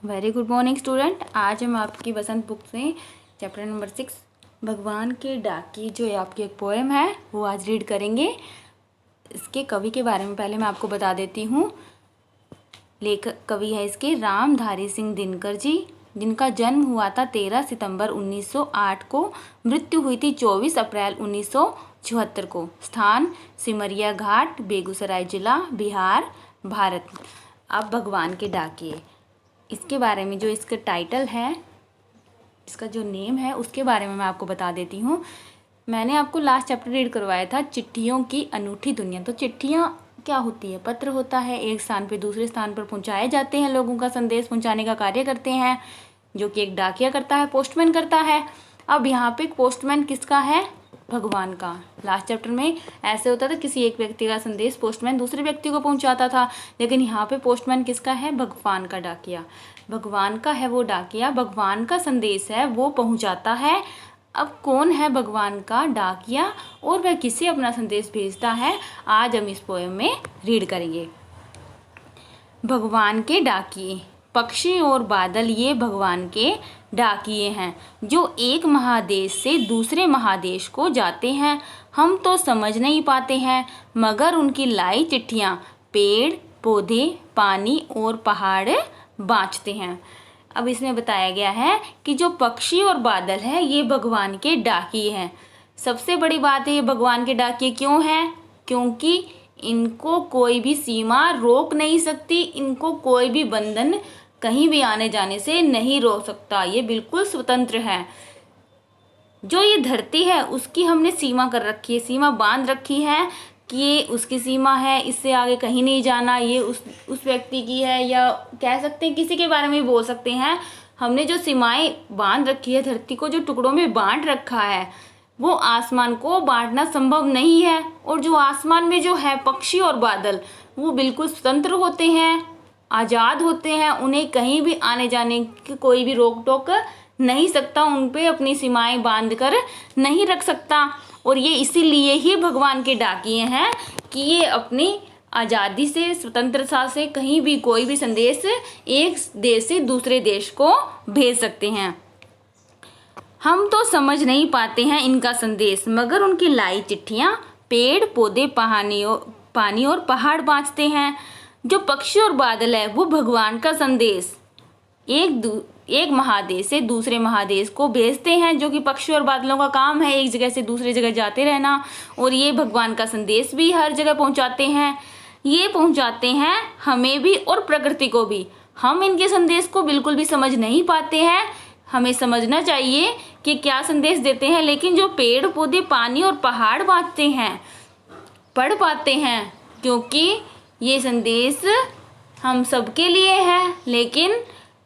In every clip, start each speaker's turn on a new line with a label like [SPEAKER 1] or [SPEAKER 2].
[SPEAKER 1] Very good morning student. आज हम आपकी बसंत बुक से चैप्टर नंबर 6 भगवान के डाकी जो है आपकी एक पोएम है वो आज रीड करेंगे। इसके कवि के बारे में पहले मैं आपको बता देती हूँ। लेखक कवि है इसके रामधारी सिंह दिनकर जी, जिनका जन्म हुआ था 13 सितंबर 1908 को, मृत्यु हुई थी 24 अप्रैल 1974 को। स्थान सिमरिया घाट, बेगूसराय जिला, बिहार, भारत। अब भगवान के डाकिए, इसके बारे में जो इसका टाइटल है, इसका जो नेम है उसके बारे में मैं आपको बता देती हूँ। मैंने आपको लास्ट चैप्टर रीड करवाया था चिट्ठियों की अनूठी दुनिया। तो चिट्ठियाँ क्या होती है? पत्र होता है, एक स्थान पे दूसरे स्थान पर पहुँचाए जाते हैं, लोगों का संदेश पहुँचाने का कार्य करते हैं, जो कि एक डाकिया करता है, पोस्टमैन करता है। अब यहाँ पे पोस्टमैन किसका है? भगवान का। लास्ट चैप्टर में ऐसे होता था, किसी एक व्यक्ति का संदेश पोस्टमैन दूसरे व्यक्ति को पहुंचाता था, लेकिन यहाँ पे पोस्टमैन किसका है? भगवान का डाकिया। भगवान का है वो डाकिया, भगवान का संदेश है वो पहुंचाता है। अब कौन है भगवान का डाकिया और वह किसे अपना संदेश भेजता है, आज हम इस पोएम में रीड करेंगे। भगवान के डाकिए। पक्षी और बादल ये भगवान के डाकिए हैं, जो एक महादेश से दूसरे महादेश को जाते हैं। हम तो समझ नहीं पाते हैं, मगर उनकी लाई चिट्ठियाँ पेड़ पौधे, पानी और पहाड़ बाँचते हैं। अब इसमें बताया गया है कि जो पक्षी और बादल है ये भगवान के डाकिए हैं। सबसे बड़ी बात है, ये भगवान के डाकिए क्यों हैं? क्योंकि इनको कोई भी सीमा रोक नहीं सकती, इनको कोई भी बंधन कहीं भी आने जाने से नहीं रोक सकता। ये बिल्कुल स्वतंत्र है। जो ये धरती है उसकी हमने सीमा कर रखी है, सीमा बांध रखी है कि ये उसकी सीमा है, इससे आगे कहीं नहीं जाना। ये उस व्यक्ति की है, या कह सकते हैं किसी के बारे में बोल सकते हैं। हमने जो सीमाएं बांध रखी है, धरती को जो टुकड़ों में बांट रखा है, वो आसमान को बांटना संभव नहीं है। और जो आसमान में जो है पक्षी और बादल, वो बिल्कुल स्वतंत्र होते हैं, आज़ाद होते हैं। उन्हें कहीं भी आने जाने की कोई भी रोक टोक नहीं सकता, उन पे अपनी सीमाएं बांध कर नहीं रख सकता। और ये इसीलिए ही भगवान के डाकिए हैं कि ये अपनी आज़ादी से, स्वतंत्रता से कहीं भी कोई भी संदेश एक देश से दूसरे देश को भेज सकते हैं। हम तो समझ नहीं पाते हैं इनका संदेश, मगर उनकी लाई चिट्ठियाँ पेड़ पौधे, पानी और पहाड़ बाँचते हैं। जो पक्षी और बादल है वो भगवान का संदेश एक महादेश से दूसरे महादेश को भेजते हैं, जो कि पक्षी और बादलों का काम है एक जगह से दूसरी जगह जाते रहना। और ये भगवान का संदेश भी हर जगह पहुंचाते हैं। ये पहुंचाते हैं हमें भी और प्रकृति को भी। हम इनके संदेश को बिल्कुल भी समझ नहीं पाते हैं। हमें समझना चाहिए कि क्या संदेश देते हैं, लेकिन जो पेड़ पौधे, पानी और पहाड़ बाँचते हैं, पढ़ पाते हैं, क्योंकि ये संदेश हम सबके लिए है। लेकिन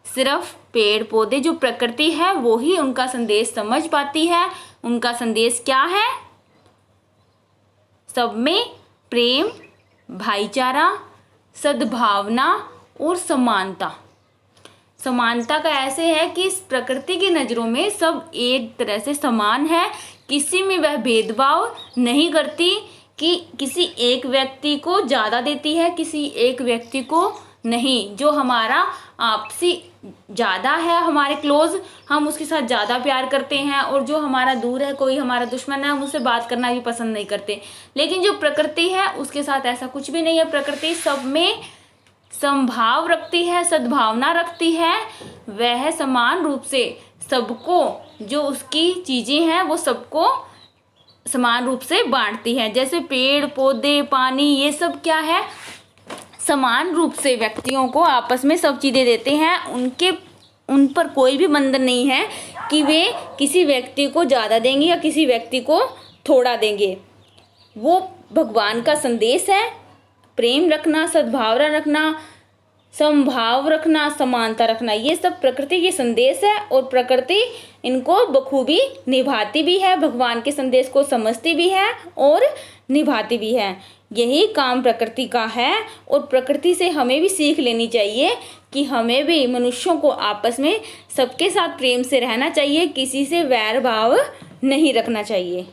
[SPEAKER 1] सिर्फ पेड़ पौधे, जो प्रकृति है, वो ही उनका संदेश समझ पाती है। उनका संदेश क्या है? सब में प्रेम, भाईचारा, सद्भावना और समानता। समानता का ऐसे है कि इस प्रकृति की नज़रों में सब एक तरह से समान है, किसी में वह भेदभाव नहीं करती कि किसी एक व्यक्ति को ज़्यादा देती है, किसी एक व्यक्ति को नहीं। जो हमारा आपसी ज़्यादा है, हमारे क्लोज, हम उसके साथ ज़्यादा प्यार करते हैं, और जो हमारा दूर है, कोई हमारा दुश्मन है, हम उससे बात करना भी पसंद नहीं करते। लेकिन जो प्रकृति है उसके साथ ऐसा कुछ भी नहीं है। प्रकृति सब में समभाव रखती है, सद्भावना रखती है। वह समान रूप से सबको, जो उसकी चीज़ें हैं वो सबको समान रूप से बांटती है। जैसे पेड़ पौधे, पानी, ये सब क्या है? समान रूप से व्यक्तियों को आपस में सब चीज़ें देते हैं। उन पर कोई भी बंधन नहीं है कि वे किसी व्यक्ति को ज़्यादा देंगे या किसी व्यक्ति को थोड़ा देंगे। वो भगवान का संदेश है, प्रेम रखना, सद्भावना रखना, समभाव रखना, समानता रखना। ये सब प्रकृति के संदेश है, और प्रकृति इनको बखूबी निभाती भी है, भगवान के संदेश को समझती भी है और निभाती भी है। यही काम प्रकृति का है, और प्रकृति से हमें भी सीख लेनी चाहिए कि हमें भी मनुष्यों को आपस में सबके साथ प्रेम से रहना चाहिए, किसी से वैर भाव नहीं रखना चाहिए।